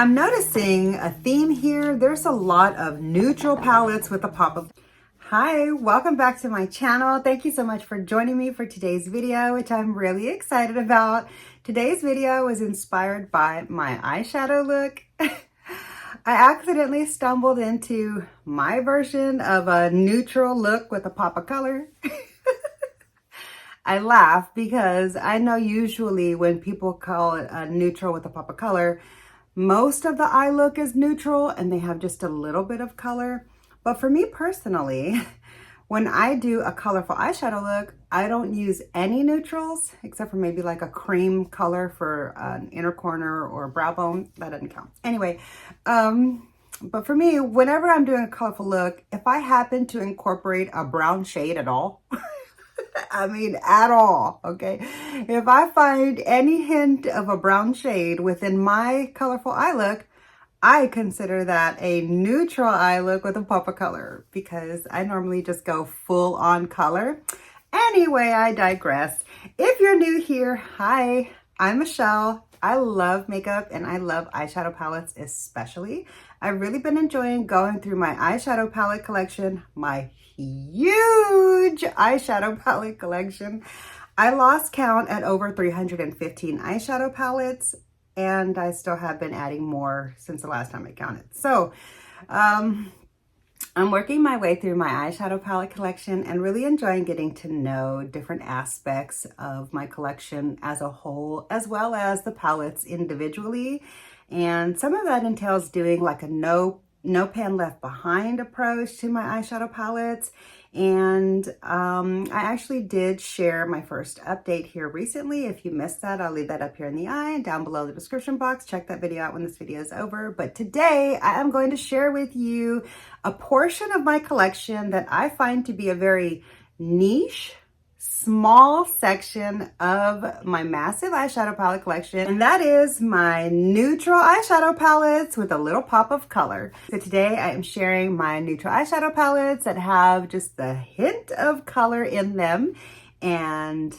I'm noticing a theme here. There's a lot of neutral palettes with a pop of... Hi, welcome back to my channel. Thank you so much for joining me for today's video, which I'm really excited about. Today's video was inspired by my eyeshadow look. I accidentally stumbled into my version of a neutral look with a pop of color. I laugh because I know usually when people call it a neutral with a pop of color, most of the eye look is neutral and they have just a little bit of color. But for me personally, when I do a colorful eyeshadow look, I don't use any neutrals except for maybe like a cream color for an inner corner or brow bone. That doesn't count. Anyway, but for me, whenever I'm doing a colorful look, if I happen to incorporate a brown shade at all, I mean, at all, okay? If I find any hint of a brown shade within my colorful eye look, I consider that a neutral eye look with a pop of color because I normally just go full on color. Anyway, I digress. If you're new here, hi, I'm Michelle. I love makeup and I love eyeshadow palettes especially. I've really been enjoying going through my eyeshadow palette collection, my huge eyeshadow palette collection. I lost count at over 315 eyeshadow palettes, and I still have been adding more since the last time I counted. So I'm working my way through my eyeshadow palette collection and really enjoying getting to know different aspects of my collection as a whole, as well as the palettes individually. And some of that entails doing like a no pan left behind approach to my eyeshadow palettes. And I actually did share my first update here recently. If you missed that, I'll leave that up here in the eye and down below the description box. Check that video out when this video is over. But today I am going to share with you a portion of my collection that I find to be a very niche, small section of my massive eyeshadow palette collection, and that is my neutral eyeshadow palettes with a little pop of color. So today I am sharing my neutral eyeshadow palettes that have just a hint of color in them. And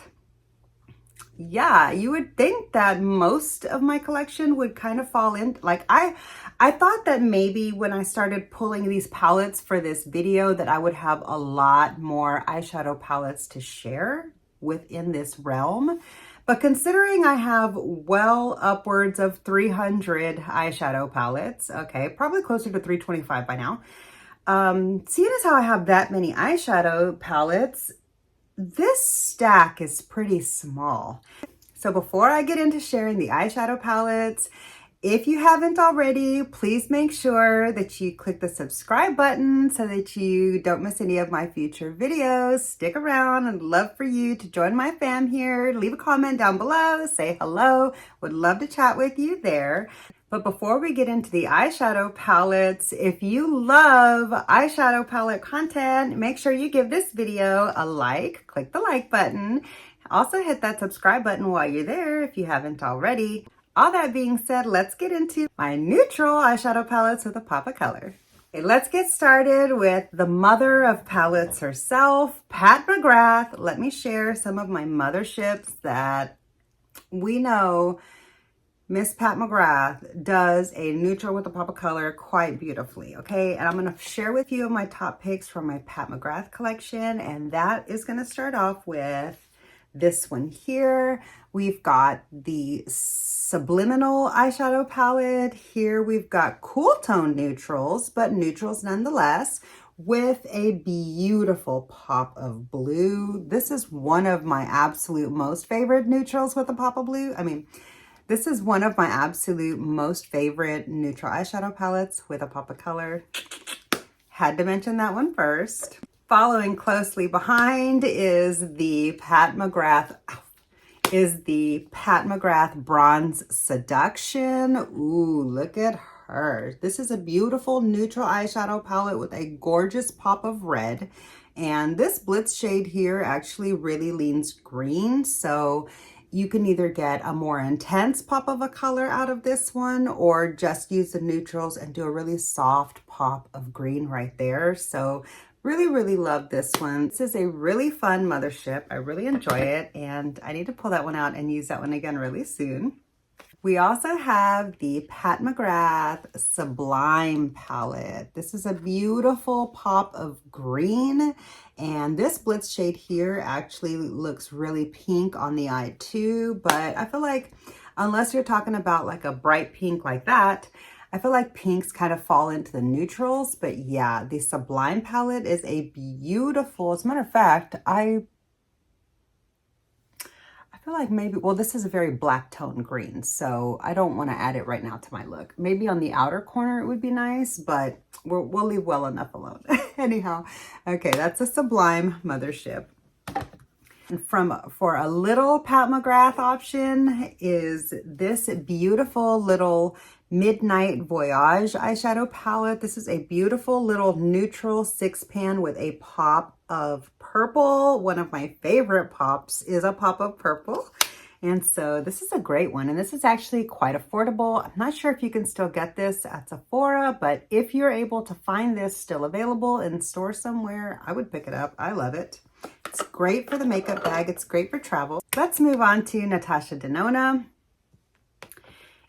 yeah, you would think that most of my collection would kind of fall in. Like I thought that maybe when I started pulling these palettes for this video that I would have a lot more eyeshadow palettes to share within this realm. But considering I have well upwards of 300 eyeshadow palettes, okay, probably closer to 325 by now. Seeing as how I have that many eyeshadow palettes, this stack is pretty small. So before I get into sharing the eyeshadow palettes, if you haven't already, please make sure that you click the subscribe button so that you don't miss any of my future videos. Stick around. I'd love for you to join my fam here. Leave a comment down below, say hello. Would love to chat with you there. But before we get into the eyeshadow palettes, if you love eyeshadow palette content, make sure you give this video a like. Click the like button. Also hit that subscribe button while you're there if you haven't already. All that being said, let's get into my neutral eyeshadow palettes with a pop of color. Okay, let's get started with the mother of palettes herself, Pat McGrath. Let me share some of my motherships that we know Miss Pat McGrath does a neutral with a pop of color quite beautifully, okay? And I'm gonna share with you my top picks from my Pat McGrath collection, and that is gonna start off with this one here. We've got the Subliminal eyeshadow palette. Here we've got cool tone neutrals, but neutrals nonetheless, with a beautiful pop of blue. This is one of my absolute most favorite neutrals with a pop of blue. I mean, this is one of my absolute most favorite neutral eyeshadow palettes with a pop of color. Had to mention that one first. Following closely behind is the Pat McGrath Bronze Seduction. Ooh, look at her. This is a beautiful neutral eyeshadow palette with a gorgeous pop of red. And this Blitz shade here actually really leans green. So you can either get a more intense pop of a color out of this one or just use the neutrals and do a really soft pop of green right there. So really love this one. This is a really fun mothership. I really enjoy it, and I need to pull that one out and use that one again really soon. We also have the Pat McGrath Sublime palette. This is a beautiful pop of green, and this blitz shade here actually looks really pink on the eye too, but I feel like unless you're talking about like a bright pink like that, I feel like pinks kind of fall into the neutrals. But yeah, the Sublime palette is a beautiful, as a matter of fact, I feel like maybe, well, this is a very black tone green, so I don't want to add it right now to my look. Maybe on the outer corner it would be nice, but we'll leave well enough alone. Anyhow, okay, that's a Sublime Mothership. And for a little Pat McGrath option is this beautiful little Midnight Voyage eyeshadow palette. This is a beautiful little neutral 6-pan with a pop of purple. One of my favorite pops is a pop of purple. And so this is a great one. And this is actually quite affordable. I'm not sure if you can still get this at Sephora, but if you're able to find this still available in store somewhere, I would pick it up. I love it. It's great for the makeup bag. It's great for travel. Let's move on to Natasha Denona.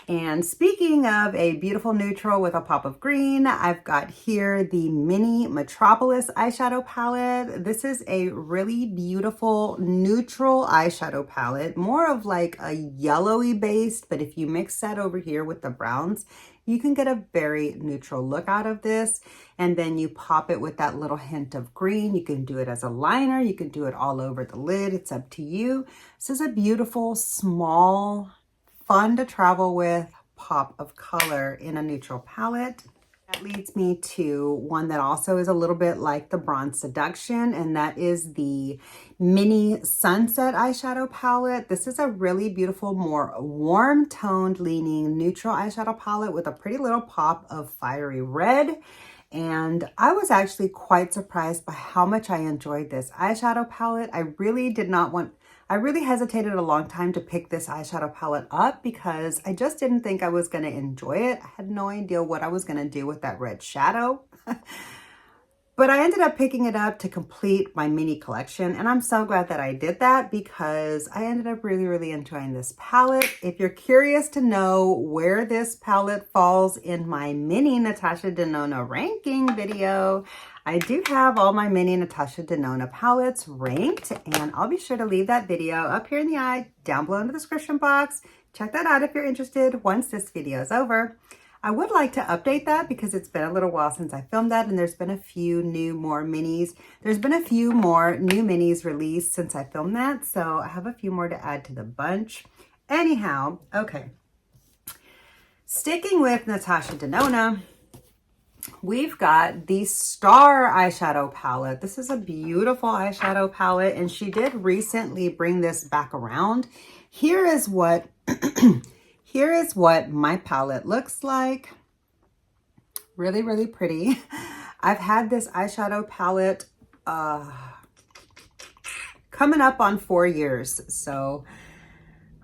And speaking of a beautiful neutral with a pop of green, I've got here the Mini Metropolis eyeshadow palette. This is a really beautiful neutral eyeshadow palette, more of like a yellowy based, but if you mix that over here with the browns, you can get a very neutral look out of this. And then you pop it with that little hint of green. You can do it as a liner. You can do it all over the lid. It's up to you. This is a beautiful, small, fun to travel with pop of color in a neutral palette. That leads me to one that also is a little bit like the Bronze Seduction, and that is the Mini Sunset eyeshadow palette. This is a really beautiful, more warm toned leaning neutral eyeshadow palette with a pretty little pop of fiery red. And I was actually quite surprised by how much I enjoyed this eyeshadow palette. I really hesitated a long time to pick this eyeshadow palette up because I just didn't think I was going to enjoy it. I had no idea what I was going to do with that red shadow. But I ended up picking it up to complete my mini collection, and I'm so glad that I did that because I ended up really, really enjoying this palette. If you're curious to know where this palette falls in my mini Natasha Denona ranking video, I do have all my mini Natasha Denona palettes ranked, and I'll be sure to leave that video up here in the eye, down below in the description box. Check that out if you're interested once this video is over. I would like to update that because it's been a little while since I filmed that, and there's been a few more minis. There's been a few more new minis released since I filmed that, so I have a few more to add to the bunch. Anyhow, okay. Sticking with Natasha Denona, we've got the Star eyeshadow palette. This is a beautiful eyeshadow palette, and she did recently bring this back around. Here is what here is what my palette looks like. Really, really pretty. I've had this eyeshadow palette coming up on 4 years, so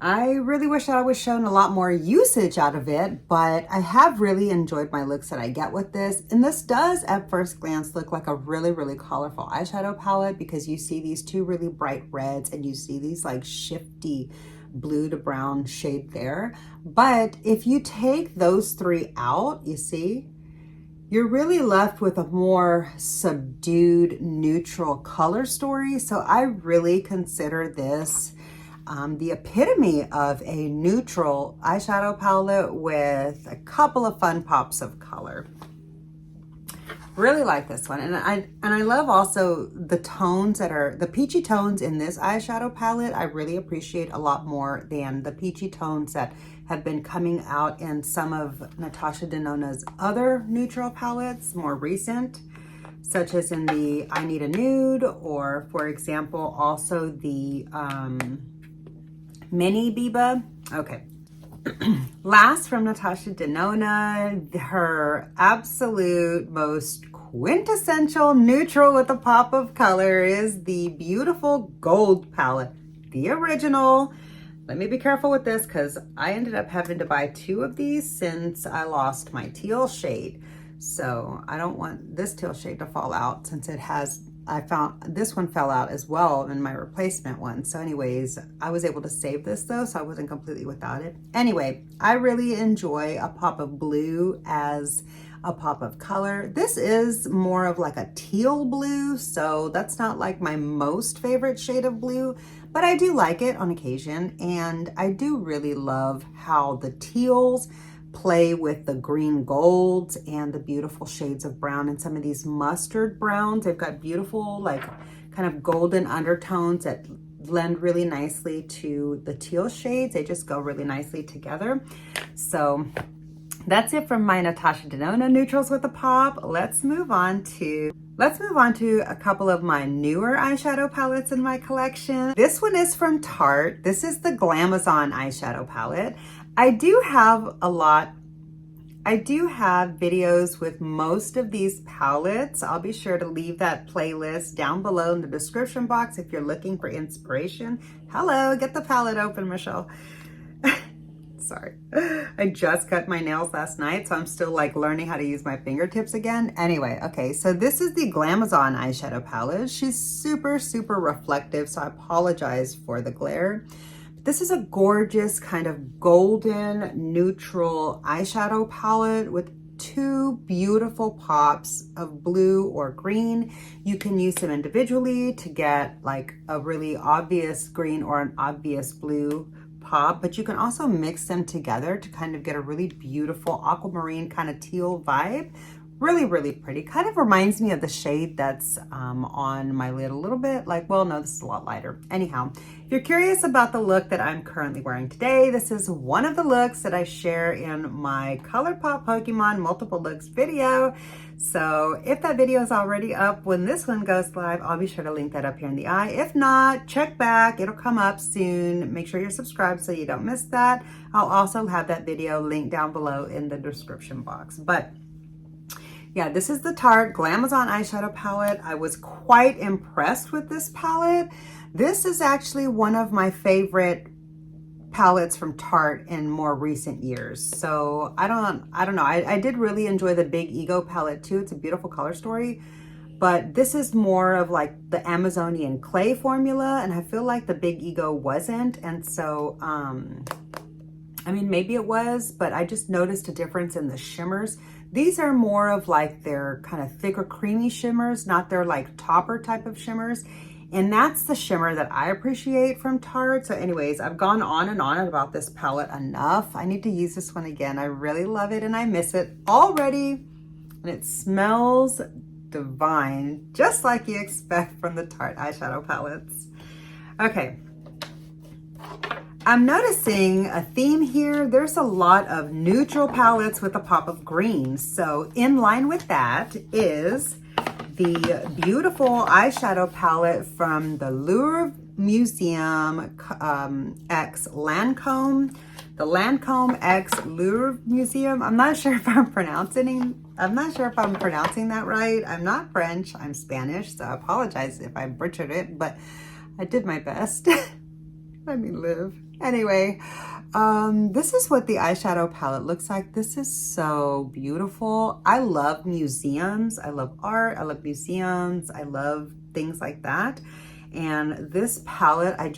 I really wish that I was shown a lot more usage out of it, but I have really enjoyed my looks that I get with this. And this does at first glance look like a really, really colorful eyeshadow palette because you see these two really bright reds and you see these like shifty blue to brown shade there. But if you take those three out, you see, you're really left with a more subdued neutral color story. So I really consider this the epitome of a neutral eyeshadow palette with a couple of fun pops of color. Really like this one, and I love also the tones that are the peachy tones in this eyeshadow palette. I really appreciate a lot more than the peachy tones that have been coming out in some of Natasha Denona's other neutral palettes, more recent, such as in the I Need a Nude, or for example, also the Mini Biba. Okay. Last from Natasha Denona, her absolute most quintessential neutral with a pop of color is the beautiful gold palette, the original. Let me be careful with this because I ended up having to buy 2 of these since I lost my teal shade. So I don't want this teal shade to fall out since it has I found this one fell out as well in my replacement one. So anyways, I was able to save this though, so I wasn't completely without it. Anyway, I really enjoy a pop of blue as a pop of color. This is more of like a teal blue, so that's not like my most favorite shade of blue, but I do like it on occasion. And I do really love how the teals play with the green golds and the beautiful shades of brown and some of these mustard browns. They've got beautiful like kind of golden undertones that blend really nicely to the teal shades. They just go really nicely together. So that's it from my Natasha Denona neutrals with a pop. Let's move on to a couple of my newer eyeshadow palettes in my collection. This one is from Tarte. This is the Glamazon eyeshadow palette. I do have videos with most of these palettes. I'll be sure to leave that playlist down below in the description box if you're looking for inspiration. Hello, get the palette open, Michelle. Sorry, I just cut my nails last night, so I'm still like learning how to use my fingertips again. Anyway, okay, so this is the Glamazon eyeshadow palette. She's super, super reflective, so I apologize for the glare. This is a gorgeous kind of golden neutral eyeshadow palette with two beautiful pops of blue or green. You can use them individually to get like a really obvious green or an obvious blue pop, but you can also mix them together to kind of get a really beautiful aquamarine kind of teal vibe. Really, really pretty. Kind of reminds me of the shade that's on my lid a little bit. Like, well, no, this is a lot lighter. Anyhow, if you're curious about the look that I'm currently wearing today, this is one of the looks that I share in my ColourPop Pokemon Multiple Looks video. So if that video is already up when this one goes live, I'll be sure to link that up here in the eye. If not, check back. It'll come up soon. Make sure you're subscribed so you don't miss that. I'll also have that video linked down below in the description box. But yeah, this is the Tarte Glamazon eyeshadow palette. I was quite impressed with this palette. This is actually one of my favorite palettes from Tarte in more recent years. So I don't know. I did really enjoy the Big Ego palette too. It's a beautiful color story, but this is more of like the Amazonian clay formula, and I feel like the Big Ego wasn't. And so, I mean, maybe it was, but I just noticed a difference in the shimmers. These are more of like their kind of thicker, creamy shimmers, not their like topper type of shimmers. And that's the shimmer that I appreciate from Tarte. So anyways, I've gone on and on about this palette enough. I need to use this one again. I really love it and I miss it already. And it smells divine, just like you expect from the Tarte eyeshadow palettes. Okay. I'm noticing a theme here. There's a lot of neutral palettes with a pop of green. So in line with that is the beautiful eyeshadow palette from the Louvre Museum X Lancome. The Lancome X Louvre Museum. I'm not sure if I'm pronouncing that right. I'm not French, I'm Spanish, so I apologize if I butchered it, but I did my best. Let me live. Anyway, this is what the eyeshadow palette looks like. This is so beautiful. I love museums. I love art. I love museums. I love things like that. And this palette, I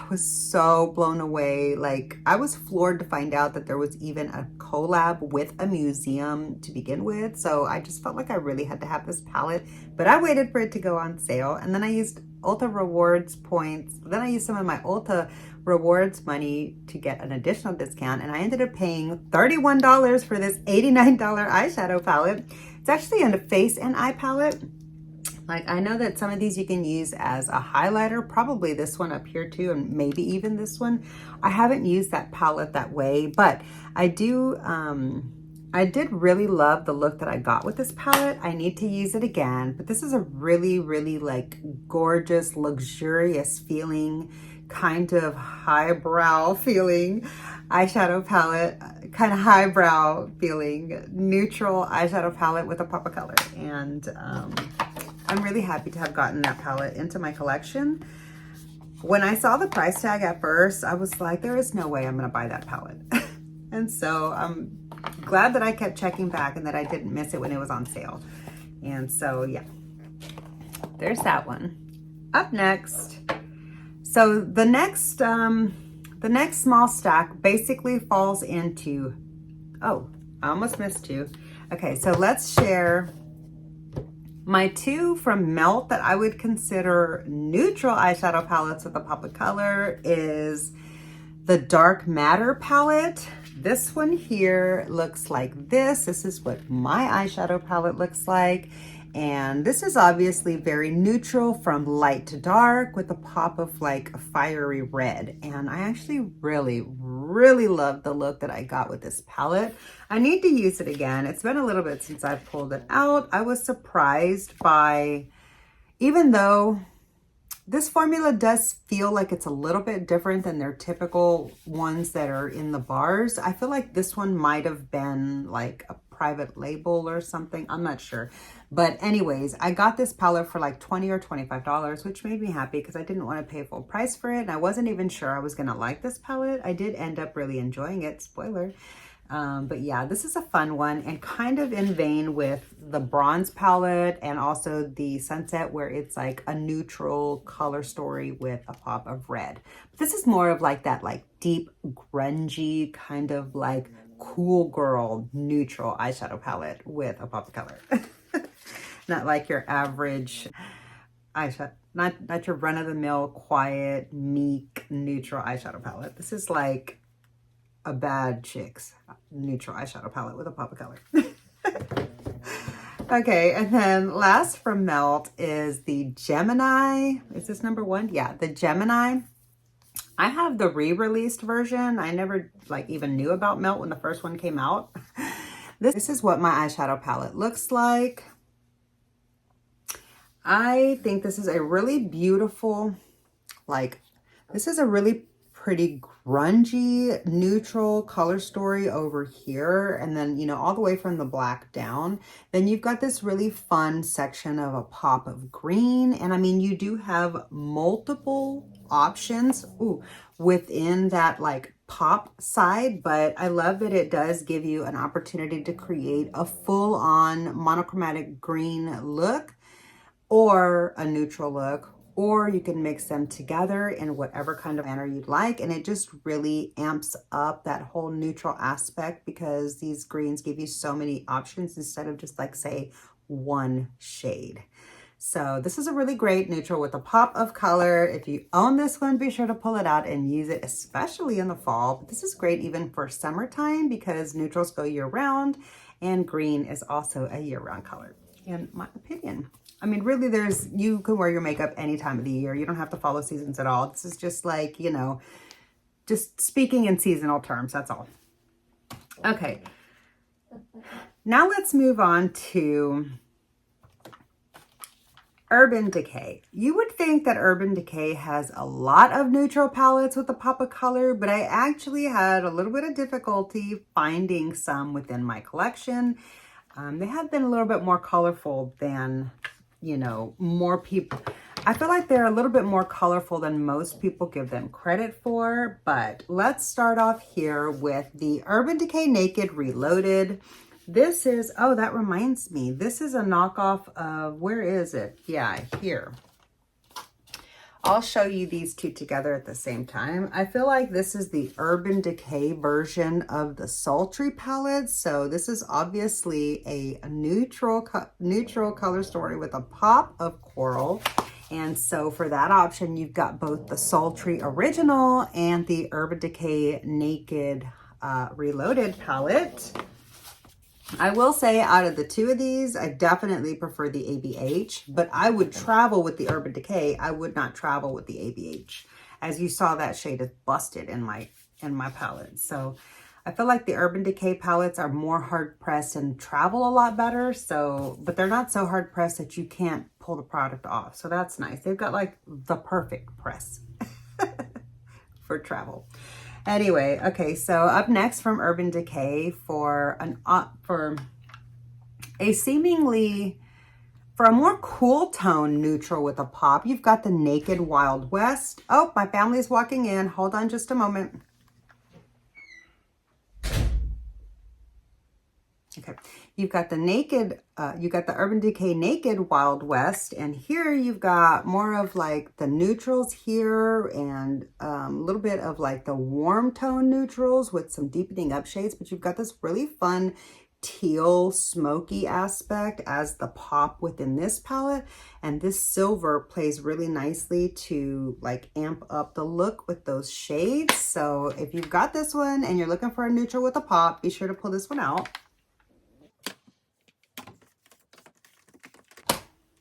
was so blown away. Like, I was floored to find out that there was even a collab with a museum to begin with. So I just felt like I really had to have this palette, but I waited for it to go on sale. And then I used Ulta Rewards points. Then I used some of my Ulta Rewards money to get an additional discount. And I ended up paying $31 for this $89 eyeshadow palette. It's actually a face and eye palette. Like, I know that some of these you can use as a highlighter, probably this one up here too, and maybe even this one. I haven't used that palette that way, but I did really love the look that I got with this palette. I need to use it again, but this is a really, really like gorgeous, luxurious feeling, kind of highbrow feeling eyeshadow palette, kind of highbrow feeling neutral eyeshadow palette with a pop of color. And I'm really happy to have gotten that palette into my collection. When I saw the price tag at first, I was like, there is no way I'm gonna buy that palette. And so I'm glad that I kept checking back and that I didn't miss it when it was on sale. And so, yeah. there's that one. Up next, so the next small stack basically falls into, oh, I almost missed two. Okay, so let's share my two from Melt that I would consider neutral eyeshadow palettes with a pop of color is the Dark Matter palette. This one here looks like this. This is what my eyeshadow palette looks like. And this is obviously very neutral from light to dark with a pop of like a fiery red. And I actually really love the look that I got with this palette. I need to use it again. It's been a little bit since I've pulled it out. I was surprised by, even though this formula does feel like it's a little bit different than their typical ones that are in the bars. I feel like this one might have been like a private label or something. I'm not sure. But anyways, I got this palette for like $20 or $25, which made me happy because I didn't want to pay full price for it. And I wasn't even sure I was going to like this palette. I did end up really enjoying it, spoiler. But yeah, this is a fun one and kind of in vein with the Bronze palette and also the Sunset, where it's like a neutral color story with a pop of red. But this is more of like that like deep grungy kind of like cool girl neutral eyeshadow palette with a pop of color. Not like your average eyeshadow, not your run-of-the-mill quiet meek neutral eyeshadow palette. This is like a bad chick's neutral eyeshadow palette with a pop of color. Okay, and then last from Melt is the Gemini. Is this number one? Yeah, the Gemini. I have the re-released version. I never like even knew about Melt when the first one came out. This is what my eyeshadow palette looks like. I think this is a really beautiful, like, this is a really pretty grungy neutral color story over here, and then, you know, all the way from the black down. Then you've got this really fun section of a pop of green, and I mean, you do have multiple options within that like pop side, but I love that it does give you an opportunity to create a full-on monochromatic green look or a neutral look, or you can mix them together in whatever kind of manner you'd like. And it just really amps up that whole neutral aspect because these greens give you so many options instead of just like, say, one shade. So this is a really great neutral with a pop of color. If you own this one, be sure to pull it out and use it, especially in the fall. But this is great even for summertime because neutrals go year round and green is also a year-round color, in my opinion. I mean, really, you can wear your makeup any time of the year. You don't have to follow seasons at all. This is just like, you know, just speaking in seasonal terms, that's all. Okay. Now let's move on to Urban Decay. You would think that Urban Decay has a lot of neutral palettes with a pop of color, but I actually had a little bit of difficulty finding some within my collection. They have been a little bit more colorful than, you know, more people. I feel like they're a little bit more colorful than most people give them credit for, but let's start off here with the Urban Decay Naked Reloaded. This is, oh, that reminds me, this is a knockoff of, where is it? Yeah, here. I'll show you these two together at the same time. I feel like this is the Urban Decay version of the Sultry palette. So this is obviously a neutral color story with a pop of coral. And so for that option, you've got both the Sultry Original and the Urban Decay Naked Reloaded palette. I will say out of the two of these, I definitely prefer the ABH, but I would travel with the Urban Decay. I would not travel with the ABH. As you saw, that shade is busted in my palette. So I feel like the Urban Decay palettes are more hard pressed and travel a lot better. So, but they're not so hard pressed that you can't pull the product off. So that's nice. They've got like the perfect press for travel. Anyway, okay, so up next from Urban Decay for a more cool tone neutral with a pop, you've got the Naked Wild West. Oh, my family's walking in. Hold on just a moment. Okay. Okay, you've got the Naked, you got the Urban Decay Naked Wild West, and here you've got more of like the neutrals here and a little bit of like the warm tone neutrals with some deepening up shades, but you've got this really fun teal smoky aspect as the pop within this palette, and this silver plays really nicely to like amp up the look with those shades. So if you've got this one and you're looking for a neutral with a pop, be sure to pull this one out.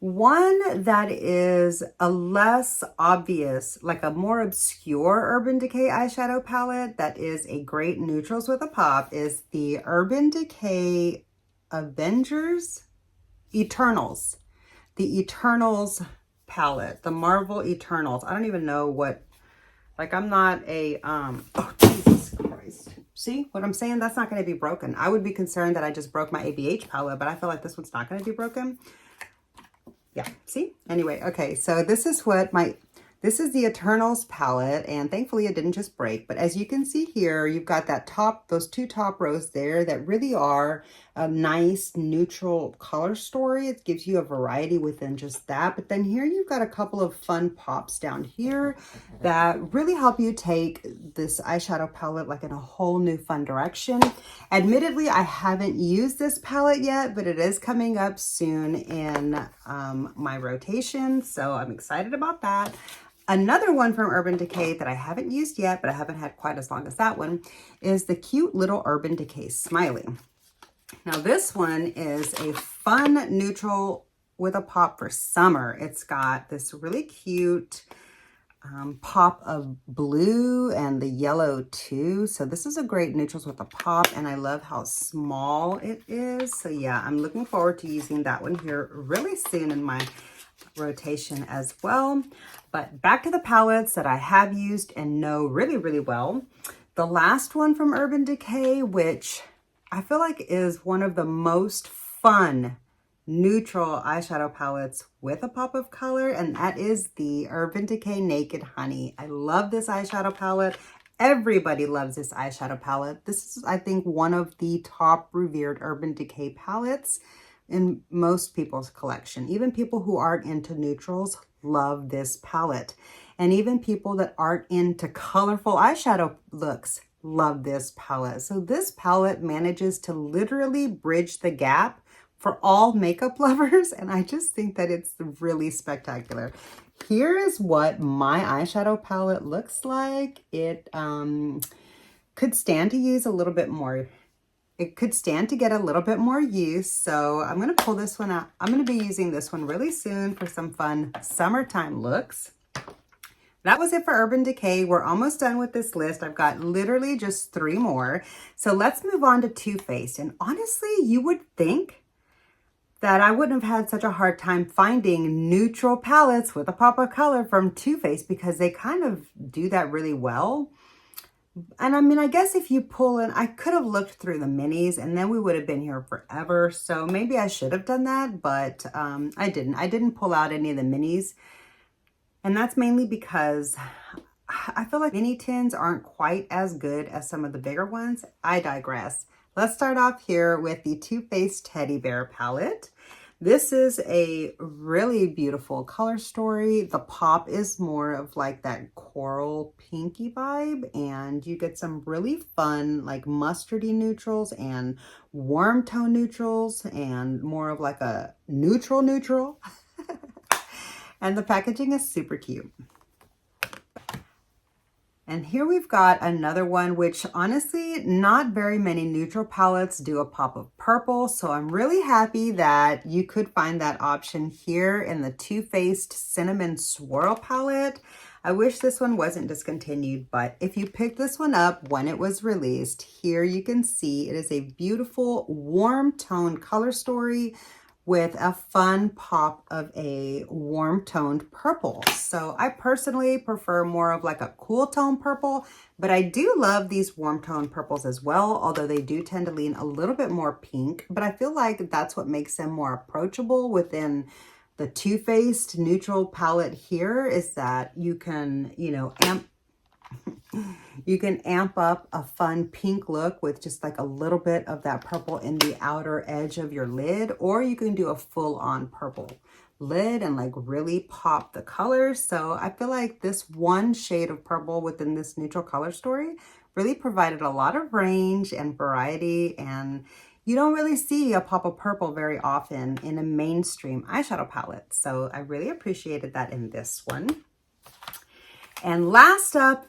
One that is a less obvious, like a more obscure Urban Decay eyeshadow palette that is a great neutrals with a pop is the Urban Decay Avengers Eternals. The Eternals palette, the Marvel Eternals. I don't even know what, like I'm not a, oh Jesus Christ. See what I'm saying? That's not going to be broken. I would be concerned that I just broke my ABH palette, but I feel like this one's not going to be broken. Yeah, see? Anyway, okay, so this is what this is the Eternals palette, and thankfully it didn't just break, but as you can see here, you've got that those two top rows there that really are a nice neutral color story. It gives you a variety within just that, but then here you've got a couple of fun pops down here that really help you take this eyeshadow palette like in a whole new fun direction. Admittedly, I haven't used this palette yet, but it is coming up soon in my rotation, so I'm excited about that. Another one from Urban Decay that I haven't used yet, but I haven't had quite as long as that one, is the cute little Urban Decay Smiley. Now this one is a fun neutral with a pop for summer. It's got this really cute pop of blue and the yellow too. So this is a great neutrals with a pop, and I love how small it is. So yeah, I'm looking forward to using that one here really soon in my rotation as well. But back to the palettes that I have used and know really, really well. The last one from Urban Decay, which I feel like is one of the most fun neutral eyeshadow palettes with a pop of color, and that is the Urban Decay Naked Honey. I love this eyeshadow palette. Everybody loves this eyeshadow palette. This is, I think, one of the top revered Urban Decay palettes in most people's collection. Even people who aren't into neutrals love this palette. And even people that aren't into colorful eyeshadow looks love this palette. So this palette manages to literally bridge the gap for all makeup lovers, and I just think that it's really spectacular. Here is what my eyeshadow palette looks like. It could stand to use a little bit more. It could stand to get a little bit more use, so I'm going to pull this one out. I'm going to be using this one really soon for some fun summertime looks. That was it for Urban Decay. We're almost done with this list. I've got literally just 3 more. So let's move on to Too Faced. And honestly, you would think that I wouldn't have had such a hard time finding neutral palettes with a pop of color from Too Faced, because they kind of do that really well. And I mean, I guess if you pull in, I could have looked through the minis and then we would have been here forever. So maybe I should have done that, but I didn't. I didn't pull out any of the minis. And that's mainly because I feel like mini tins aren't quite as good as some of the bigger ones. I digress. Let's start off here with the Too Faced Teddy Bear palette. This is a really beautiful color story. The pop is more of like that coral pinky vibe, and you get some really fun like mustardy neutrals and warm tone neutrals and more of like a neutral. And the packaging is super cute. And here we've got another one, which honestly, not very many neutral palettes do a pop of purple. So I'm really happy that you could find that option here in the Too Faced Cinnamon Swirl palette. I wish this one wasn't discontinued, but if you picked this one up when it was released, here you can see it is a beautiful warm tone color story with a fun pop of a warm toned purple. So I personally prefer more of like a cool tone purple, but I do love these warm tone purples as well, although they do tend to lean a little bit more pink, but I feel like that's what makes them more approachable within the Too Faced neutral palette here, is that you can, you know, You can amp up a fun pink look with just like a little bit of that purple in the outer edge of your lid, or you can do a full-on purple lid and like really pop the colors. So I feel like this one shade of purple within this neutral color story really provided a lot of range and variety, and you don't really see a pop of purple very often in a mainstream eyeshadow palette. So I really appreciated that in this one. And last up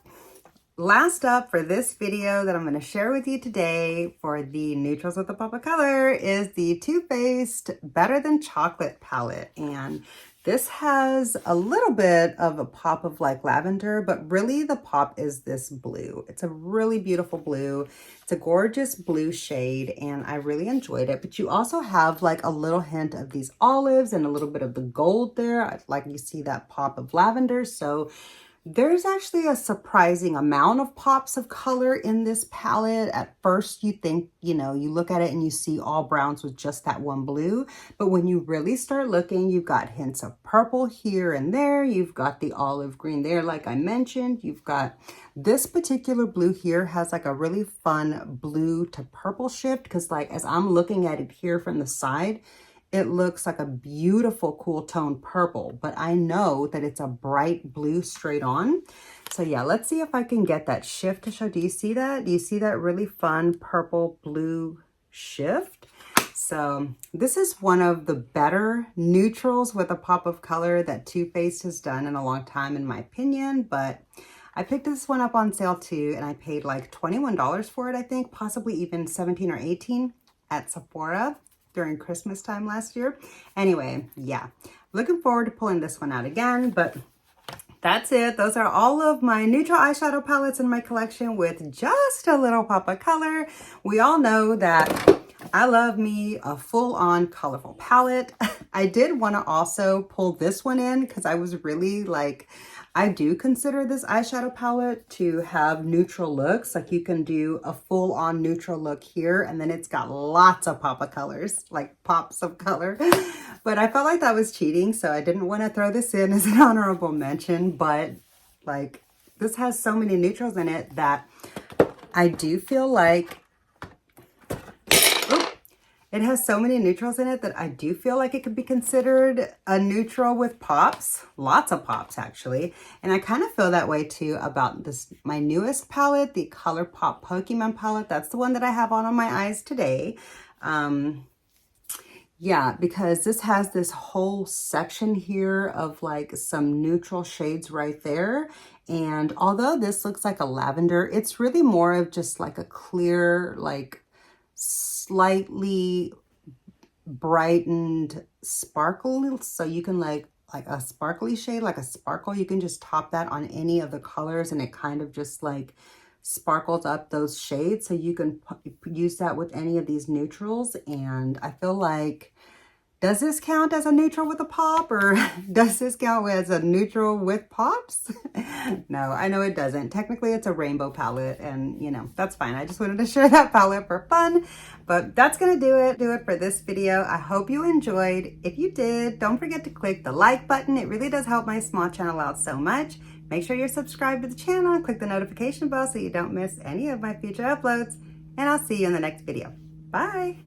for this video that I'm going to share with you today for the neutrals with a pop of color is the Too Faced Better Than Chocolate palette. And this has a little bit of a pop of like lavender, but really the pop is this blue. It's a really beautiful blue. It's a gorgeous blue shade and I really enjoyed it. But you also have like a little hint of these olives and a little bit of the gold there. Like you see that pop of lavender. So there's actually a surprising amount of pops of color in this palette. At first you think, you know, you look at it and you see all browns with just that one blue. But when you really start looking, you've got hints of purple here and there. You've got the olive green there, like I mentioned. You've got this particular blue here has like a really fun blue to purple shift, because like as I'm looking at it here from the side, it looks like a beautiful cool tone purple, but I know that it's a bright blue straight on. So yeah, let's see if I can get that shift to show. Do you see that? Do you see that really fun purple blue shift? So this is one of the better neutrals with a pop of color that Too Faced has done in a long time, in my opinion. But I picked this one up on sale too, and I paid like $21 for it, I think, possibly even 17 or 18 at Sephora during Christmas time last year. Anyway, yeah, looking forward to pulling this one out again, but that's it. Those are all of my neutral eyeshadow palettes in my collection with just a little pop of color. We all know that I love me a full-on colorful palette. I did want to also pull this one in because I was really like, I do consider this eyeshadow palette to have neutral looks. Like you can do a full-on neutral look here, and then it's got lots of pop of colors, like pops of color. But I felt like that was cheating, so I didn't want to throw this in as an honorable mention. But like this has so many neutrals in it that I do feel like it has so many neutrals in it that I do feel like it could be considered a neutral with pops. Lots of pops, actually. And I kind of feel that way, too, about this, my newest palette, the ColourPop Pokemon palette. That's the one that I have on my eyes today. Yeah, because this has this whole section here of, like, some neutral shades right there. And although this looks like a lavender, it's really more of just, like, a clear, like, slightly brightened sparkle, so you can like a sparkly shade, like a sparkle, you can just top that on any of the colors and it kind of just like sparkles up those shades. So you can use that with any of these neutrals. And I feel like, does this count as a neutral with a pop, or does this count as a neutral with pops? No, I know it doesn't. Technically, it's a rainbow palette, and you know, that's fine. I just wanted to share that palette for fun, but that's gonna do it for this video. I hope you enjoyed. If you did, don't forget to click the like button. It really does help my small channel out so much. Make sure you're subscribed to the channel and click the notification bell so you don't miss any of my future uploads, and I'll see you in the next video. Bye.